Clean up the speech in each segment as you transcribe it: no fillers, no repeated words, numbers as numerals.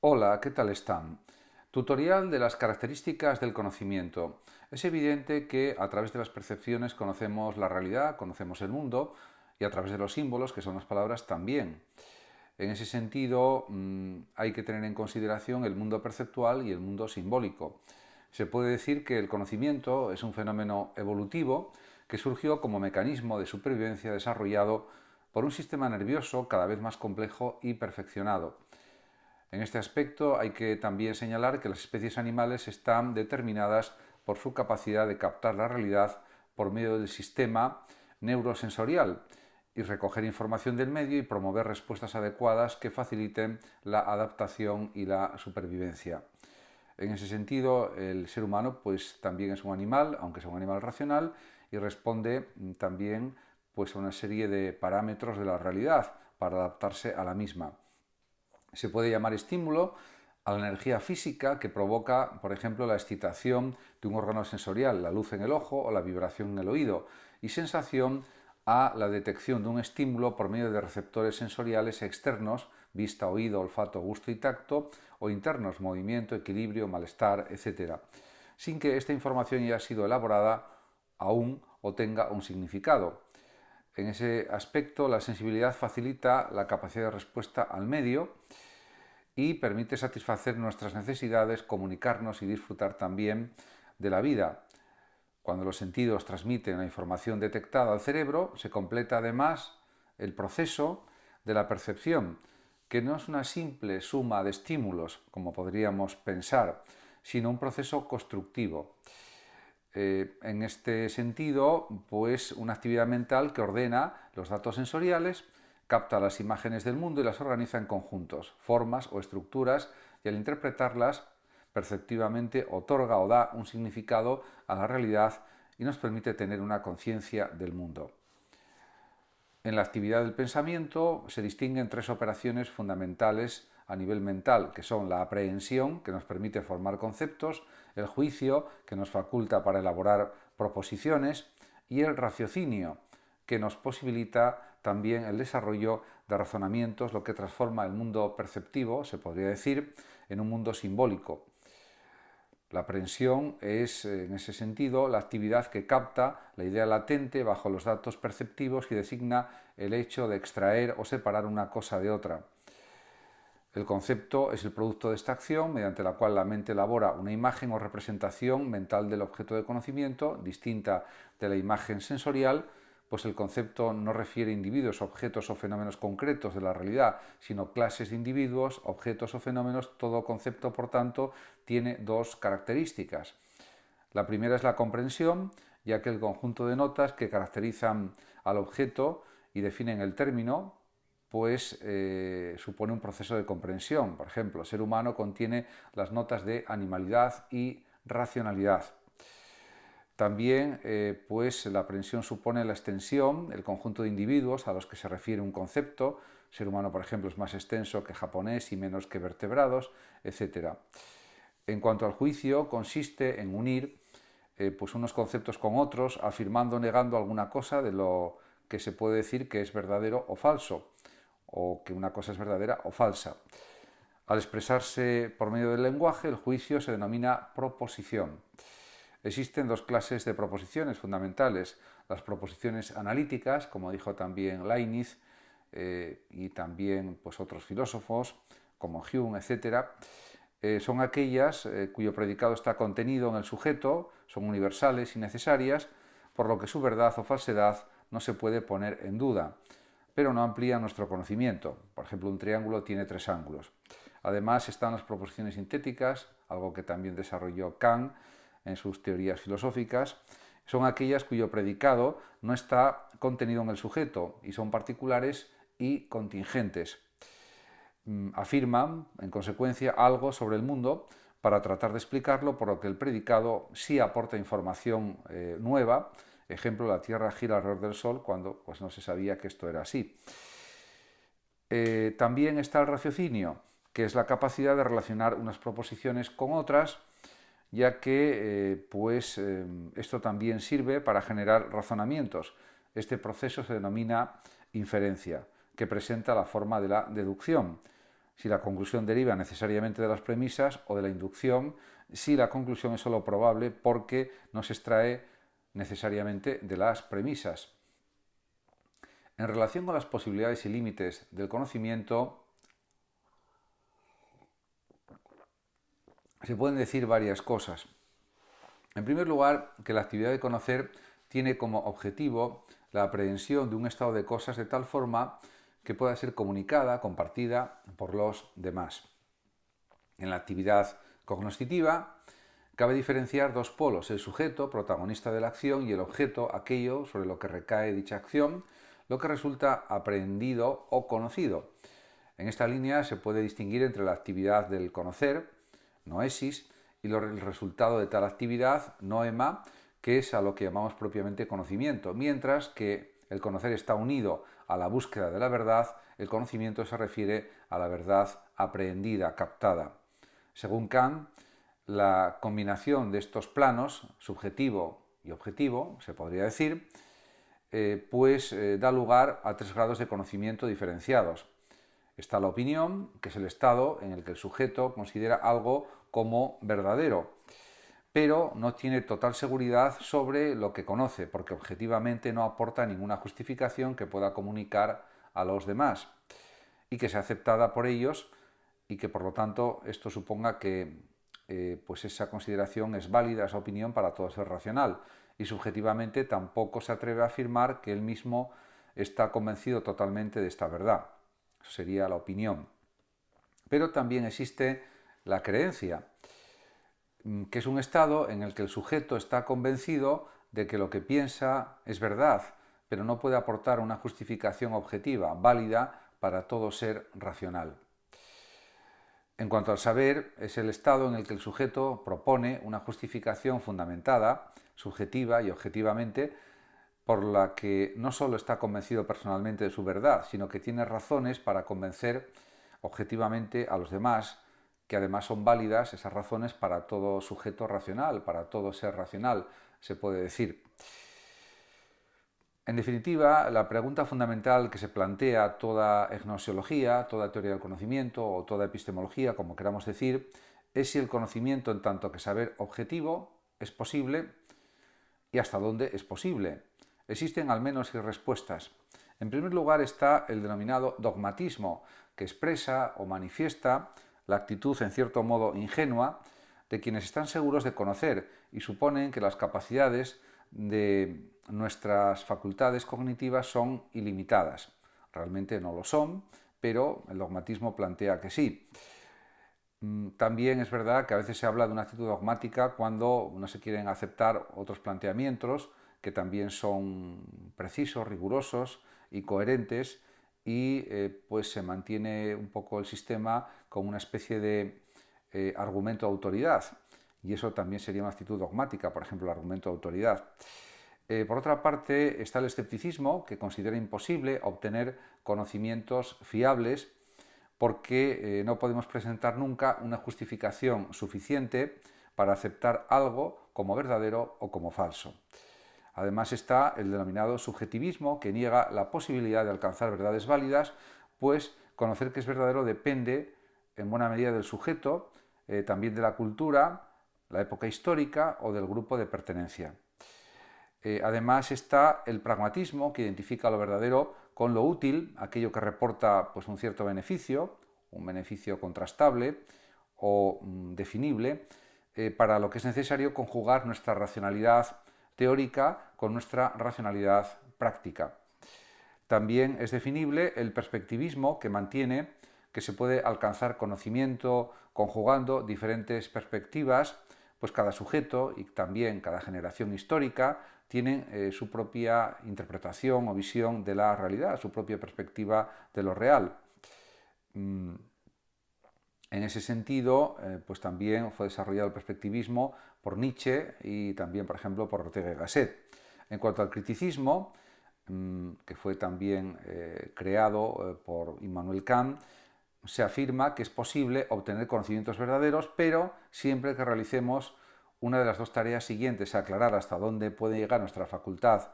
Hola, ¿qué tal están? Tutorial de las características del conocimiento. Es evidente que a través de las percepciones conocemos la realidad, conocemos el mundo y a través de los símbolos, que son las palabras, también. En ese sentido, hay que tener en consideración el mundo perceptual y el mundo simbólico. Se puede decir que el conocimiento es un fenómeno evolutivo que surgió como mecanismo de supervivencia desarrollado por un sistema nervioso cada vez más complejo y perfeccionado. En este aspecto hay que también señalar que las especies animales están determinadas por su capacidad de captar la realidad por medio del sistema neurosensorial y recoger información del medio y promover respuestas adecuadas que faciliten la adaptación y la supervivencia. En ese sentido, el ser humano pues también es un animal, aunque es un animal racional, y responde también pues a una serie de parámetros de la realidad para adaptarse a la misma. Se puede llamar estímulo a la energía física que provoca, por ejemplo, la excitación de un órgano sensorial, la luz en el ojo o la vibración en el oído, y sensación a la detección de un estímulo por medio de receptores sensoriales externos, vista, oído, olfato, gusto y tacto, o internos, movimiento, equilibrio, malestar, etc., sin que esta información haya sido elaborada aún o tenga un significado. En ese aspecto, la sensibilidad facilita la capacidad de respuesta al medio y permite satisfacer nuestras necesidades, comunicarnos y disfrutar también de la vida. Cuando los sentidos transmiten la información detectada al cerebro, se completa además el proceso de la percepción, que no es una simple suma de estímulos, como podríamos pensar, sino un proceso constructivo. En este sentido, pues una actividad mental que ordena los datos sensoriales, capta las imágenes del mundo y las organiza en conjuntos, formas o estructuras, y al interpretarlas perceptivamente otorga o da un significado a la realidad y nos permite tener una conciencia del mundo. En la actividad del pensamiento se distinguen tres operaciones fundamentales a nivel mental, que son la aprehensión, que nos permite formar conceptos, el juicio, que nos faculta para elaborar proposiciones, y el raciocinio, que nos posibilita también el desarrollo de razonamientos, lo que transforma el mundo perceptivo, se podría decir, en un mundo simbólico. La aprehensión es, en ese sentido, la actividad que capta la idea latente bajo los datos perceptivos y designa el hecho de extraer o separar una cosa de otra. El concepto es el producto de esta acción mediante la cual la mente elabora una imagen o representación mental del objeto de conocimiento distinta de la imagen sensorial, pues el concepto no refiere individuos, objetos o fenómenos concretos de la realidad, sino clases de individuos, objetos o fenómenos. Todo concepto, por tanto, tiene dos características. La primera es la comprensión, ya que el conjunto de notas que caracterizan al objeto y definen el término, pues supone un proceso de comprensión. Por ejemplo, ser humano contiene las notas de animalidad y racionalidad. También pues la aprehensión supone la extensión, el conjunto de individuos a los que se refiere un concepto. Ser humano, por ejemplo, es más extenso que japonés y menos que vertebrados, etc. En cuanto al juicio, consiste en unir pues unos conceptos con otros, afirmando o negando alguna cosa de lo que se puede decir que es verdadero o falso, o que una cosa es verdadera o falsa. Al expresarse por medio del lenguaje, el juicio se denomina proposición. Existen dos clases de proposiciones fundamentales: las proposiciones analíticas, como dijo también Leibniz, y también pues, otros filósofos como Hume, etc. Son aquellas cuyo predicado está contenido en el sujeto, son universales y necesarias, por lo que su verdad o falsedad no se puede poner en duda, pero no amplía nuestro conocimiento. Por ejemplo, un triángulo tiene tres ángulos. Además están las proposiciones sintéticas, algo que también desarrolló Kant en sus teorías filosóficas. Son aquellas cuyo predicado no está contenido en el sujeto y son particulares y contingentes. Afirman, en consecuencia, algo sobre el mundo para tratar de explicarlo, por lo que el predicado sí aporta información nueva. Ejemplo, la Tierra gira alrededor del Sol cuando pues, no se sabía que esto era así. También está el raciocinio, que es la capacidad de relacionar unas proposiciones con otras, ya que esto también sirve para generar razonamientos. Este proceso se denomina inferencia, que presenta la forma de la deducción. si la conclusión deriva necesariamente de las premisas, o de la inducción, si la conclusión es sólo probable porque no se extrae necesariamente de las premisas. En relación con las posibilidades y límites del conocimiento, se pueden decir varias cosas. En primer lugar, que la actividad de conocer tiene como objetivo la aprehensión de un estado de cosas de tal forma que pueda ser comunicada, compartida por los demás. En la actividad cognoscitiva cabe diferenciar dos polos: el sujeto, protagonista de la acción, y el objeto, aquello sobre lo que recae dicha acción, lo que resulta aprehendido o conocido. En esta línea se puede distinguir entre la actividad del conocer, noesis, y el resultado de tal actividad, noema, que es a lo que llamamos propiamente conocimiento, mientras que el conocer está unido a la búsqueda de la verdad, el conocimiento se refiere a la verdad aprehendida, captada. Según Kant, la combinación de estos planos, subjetivo y objetivo, se podría decir, da lugar a 3 grados de conocimiento diferenciados. Está la opinión, que es el estado en el que el sujeto considera algo como verdadero, pero no tiene total seguridad sobre lo que conoce, porque objetivamente no aporta ninguna justificación que pueda comunicar a los demás y que sea aceptada por ellos, y que por lo tanto esto suponga que pues esa consideración es válida, esa opinión, para todo ser racional, y subjetivamente tampoco se atreve a afirmar que él mismo está convencido totalmente de esta verdad. Eso sería la opinión. Pero también existe la creencia, que es un estado en el que el sujeto está convencido de que lo que piensa es verdad, pero no puede aportar una justificación objetiva, válida para todo ser racional. En cuanto al saber, es el estado en el que el sujeto propone una justificación fundamentada, subjetiva y objetivamente, por la que no solo está convencido personalmente de su verdad, sino que tiene razones para convencer objetivamente a los demás, que además son válidas esas razones para todo sujeto racional, para todo ser racional, se puede decir. En definitiva, la pregunta fundamental que se plantea toda gnoseología, toda teoría del conocimiento o toda epistemología, como queramos decir, es si el conocimiento en tanto que saber objetivo es posible y hasta dónde es posible. Existen al menos 6 respuestas. En primer lugar está el denominado dogmatismo, que expresa o manifiesta la actitud en cierto modo ingenua de quienes están seguros de conocer y suponen que las capacidades de nuestras facultades cognitivas son ilimitadas. Realmente no lo son, pero el dogmatismo plantea que sí. También es verdad que a veces se habla de una actitud dogmática cuando no se quieren aceptar otros planteamientos que también son precisos, rigurosos y coherentes, y pues se mantiene un poco el sistema como una especie de argumento de autoridad, y eso también sería una actitud dogmática, por ejemplo, el argumento de autoridad. Por otra parte está el escepticismo, que considera imposible obtener conocimientos fiables porque no podemos presentar nunca una justificación suficiente para aceptar algo como verdadero o como falso. Además está el denominado subjetivismo, que niega la posibilidad de alcanzar verdades válidas, pues conocer qué es verdadero depende en buena medida del sujeto, también de la cultura, la época histórica o del grupo de pertenencia. Además está el pragmatismo, que identifica lo verdadero con lo útil, aquello que reporta pues, un cierto beneficio, un beneficio contrastable o definible, para lo que es necesario conjugar nuestra racionalidad teórica con nuestra racionalidad práctica. También es definible el perspectivismo, que mantiene que se puede alcanzar conocimiento conjugando diferentes perspectivas, pues cada sujeto y también cada generación histórica tienen su propia interpretación o visión de la realidad, su propia perspectiva de lo real. En ese sentido, pues también fue desarrollado el perspectivismo por Nietzsche y también, por ejemplo, por Ortega y Gasset. En cuanto al criticismo, que fue también creado por Immanuel Kant, se afirma que es posible obtener conocimientos verdaderos, pero siempre que realicemos una de las dos tareas siguientes: aclarar hasta dónde puede llegar nuestra facultad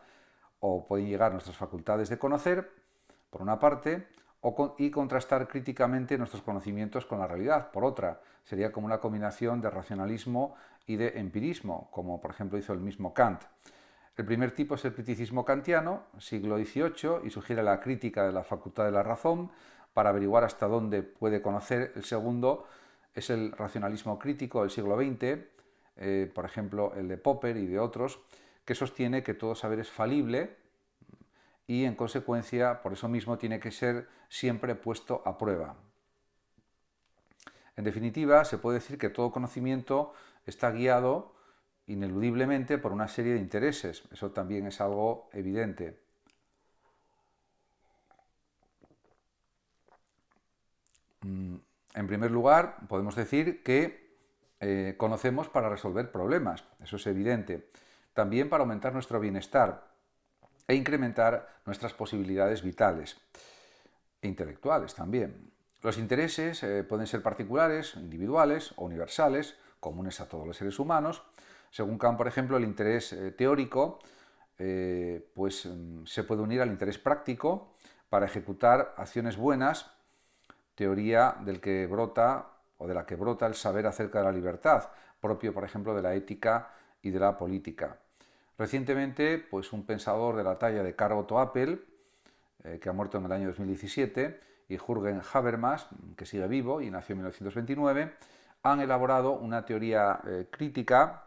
o pueden llegar nuestras facultades de conocer, por una parte, y contrastar críticamente nuestros conocimientos con la realidad. Por otra, sería como una combinación de racionalismo y de empirismo, como por ejemplo hizo el mismo Kant. El primer tipo es el criticismo kantiano, siglo XVIII, y sugiere la crítica de la facultad de la razón para averiguar hasta dónde puede conocer. El segundo es el racionalismo crítico del siglo XX, por ejemplo el de Popper y de otros, que sostiene que todo saber es falible y en consecuencia por eso mismo tiene que ser siempre puesto a prueba. En definitiva, se puede decir que todo conocimiento está guiado ineludiblemente por una serie de intereses. Eso también es algo evidente. En primer lugar, podemos decir que conocemos para resolver problemas. Eso es evidente. También para aumentar nuestro bienestar e incrementar nuestras posibilidades vitales e intelectuales también. Los intereses pueden ser particulares, individuales o universales, comunes a todos los seres humanos. Según Kant, por ejemplo, el interés teórico se puede unir al interés práctico para ejecutar acciones buenas, teoría del que brota o de la que brota el saber acerca de la libertad, propio, por ejemplo, de la ética y de la política. Recientemente, pues un pensador de la talla de Karl Otto Appel, que ha muerto en el año 2017, y Jürgen Habermas, que sigue vivo y nació en 1929, han elaborado una teoría crítica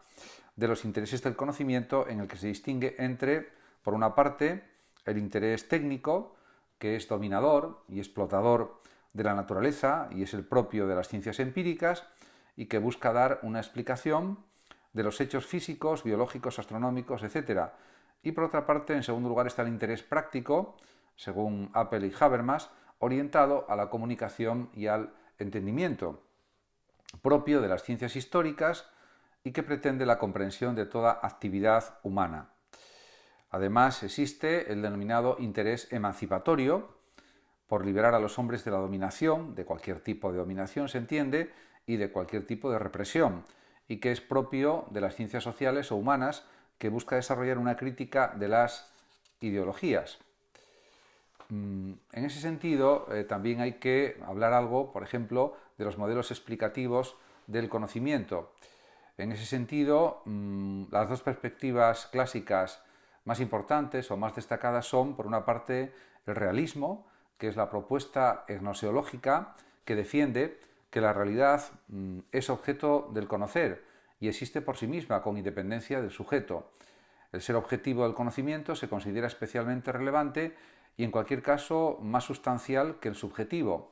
de los intereses del conocimiento en el que se distingue entre, por una parte, el interés técnico, que es dominador y explotador de la naturaleza y es el propio de las ciencias empíricas y que busca dar una explicación de los hechos físicos, biológicos, astronómicos, etc. Y por otra parte, en segundo lugar, está el interés práctico, según Appel y Habermas, orientado a la comunicación y al entendimiento, propio de las ciencias históricas y que pretende la comprensión de toda actividad humana. Además, existe el denominado interés emancipatorio, por liberar a los hombres de la dominación, de cualquier tipo de dominación se entiende, y de cualquier tipo de represión, y que es propio de las ciencias sociales o humanas, que busca desarrollar una crítica de las ideologías. En ese sentido, también hay que hablar algo, por ejemplo, de los modelos explicativos del conocimiento. En ese sentido, las dos perspectivas clásicas más importantes o más destacadas son, por una parte, el realismo, que es la propuesta gnoseológica que defiende que la realidad es objeto del conocer y existe por sí misma, con independencia del sujeto. El ser objetivo del conocimiento se considera especialmente relevante y, en cualquier caso, más sustancial que el subjetivo.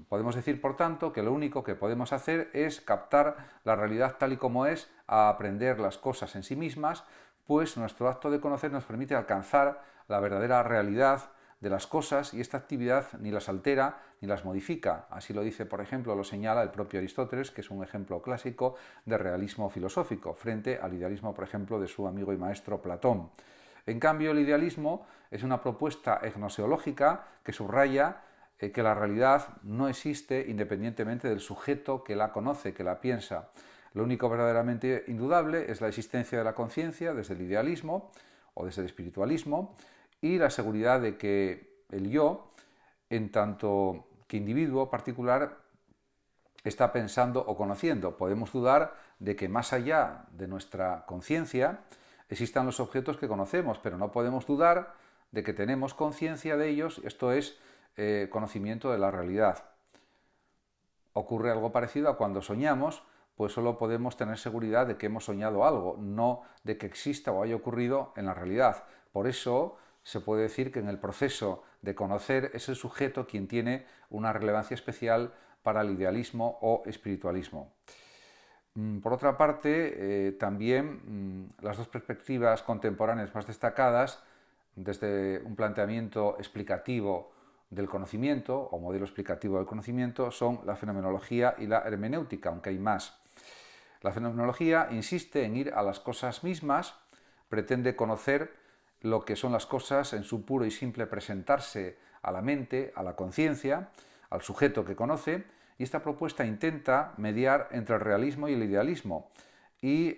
Podemos decir, por tanto, que lo único que podemos hacer es captar la realidad tal y como es, a aprender las cosas en sí mismas, pues nuestro acto de conocer nos permite alcanzar la verdadera realidad de las cosas y esta actividad ni las altera ni las modifica. Así lo dice, por ejemplo, lo señala el propio Aristóteles, que es un ejemplo clásico de realismo filosófico, frente al idealismo, por ejemplo, de su amigo y maestro Platón. En cambio, el idealismo es una propuesta gnoseológica que subraya que la realidad no existe independientemente del sujeto que la conoce, que la piensa. Lo único verdaderamente indudable es la existencia de la conciencia desde el idealismo o desde el espiritualismo y la seguridad de que el yo, en tanto que individuo particular, está pensando o conociendo. Podemos dudar de que más allá de nuestra conciencia existan los objetos que conocemos, pero no podemos dudar de que tenemos conciencia de ellos, esto es, conocimiento de la realidad. Ocurre algo parecido a cuando soñamos, pues solo podemos tener seguridad de que hemos soñado algo, no de que exista o haya ocurrido en la realidad. Por eso se puede decir que en el proceso de conocer es el sujeto quien tiene una relevancia especial para el idealismo o espiritualismo. Por otra parte, también las dos perspectivas contemporáneas más destacadas, desde un planteamiento explicativo del conocimiento o modelo explicativo del conocimiento, son la fenomenología y la hermenéutica, aunque hay más. La fenomenología insiste en ir a las cosas mismas, pretende conocer lo que son las cosas en su puro y simple presentarse a la mente, a la conciencia, al sujeto que conoce, y esta propuesta intenta mediar entre el realismo y el idealismo y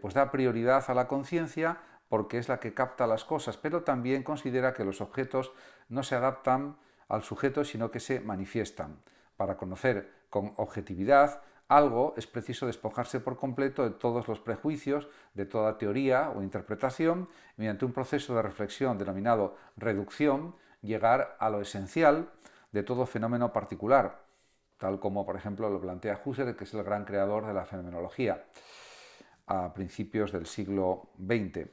pues da prioridad a la conciencia porque es la que capta las cosas, pero también considera que los objetos no se adaptan al sujeto, sino que se manifiestan. Para conocer con objetividad algo es preciso despojarse por completo de todos los prejuicios, de toda teoría o interpretación, mediante un proceso de reflexión denominado reducción, llegar a lo esencial de todo fenómeno particular, tal como por ejemplo lo plantea Husserl, que es el gran creador de la fenomenología a principios del siglo XX.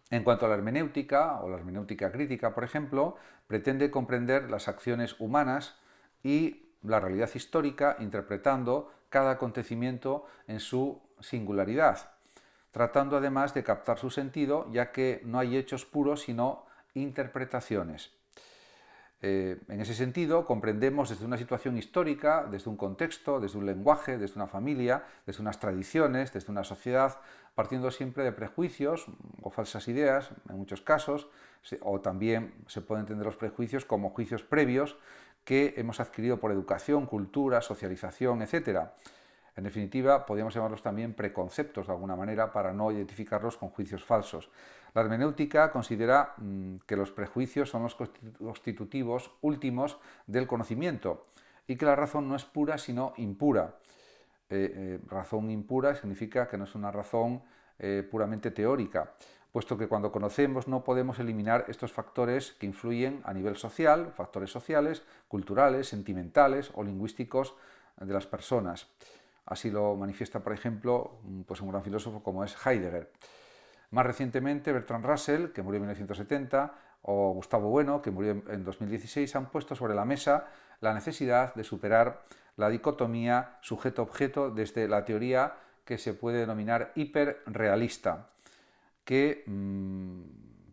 En cuanto a la hermenéutica, o la hermenéutica crítica, por ejemplo, pretende comprender las acciones humanas y la realidad histórica interpretando cada acontecimiento en su singularidad, tratando además de captar su sentido, ya que no hay hechos puros sino interpretaciones. En ese sentido, comprendemos desde una situación histórica, desde un contexto, desde un lenguaje, desde una familia, desde unas tradiciones, desde una sociedad, partiendo siempre de prejuicios o falsas ideas, en muchos casos, o también se pueden entender los prejuicios como juicios previos que hemos adquirido por educación, cultura, socialización, etc. En definitiva, podríamos llamarlos también preconceptos de alguna manera para no identificarlos con juicios falsos. La hermenéutica considera que los prejuicios son los constitutivos últimos del conocimiento y que la razón no es pura sino impura. Razón impura significa que no es una razón puramente teórica, puesto que cuando conocemos no podemos eliminar estos factores que influyen a nivel social, factores sociales, culturales, sentimentales o lingüísticos de las personas. Así lo manifiesta, por ejemplo, pues un gran filósofo como es Heidegger. Más recientemente, Bertrand Russell, que murió en 1970, o Gustavo Bueno, que murió en 2016, han puesto sobre la mesa la necesidad de superar la dicotomía sujeto-objeto desde la teoría que se puede denominar hiperrealista, que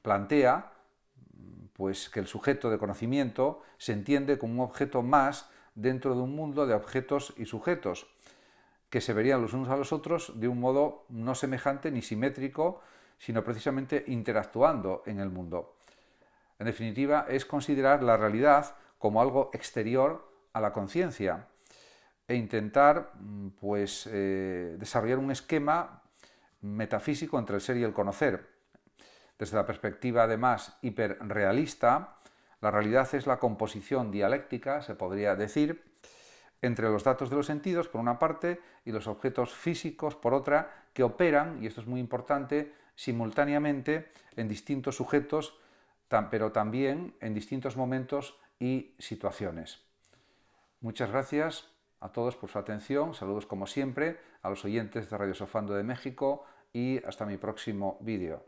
plantea pues, que el sujeto de conocimiento se entiende como un objeto más dentro de un mundo de objetos y sujetos, que se verían los unos a los otros de un modo no semejante ni simétrico, sino precisamente interactuando en el mundo. En definitiva, es considerar la realidad como algo exterior a la conciencia e intentar pues, desarrollar un esquema metafísico entre el ser y el conocer. Desde la perspectiva, además, hiperrealista, la realidad es la composición dialéctica, se podría decir, entre los datos de los sentidos, por una parte, y los objetos físicos, por otra, que operan, y esto es muy importante, simultáneamente en distintos sujetos, pero también en distintos momentos y situaciones. Muchas gracias a todos por su atención, saludos como siempre a los oyentes de Radio Sofando de México y hasta mi próximo vídeo.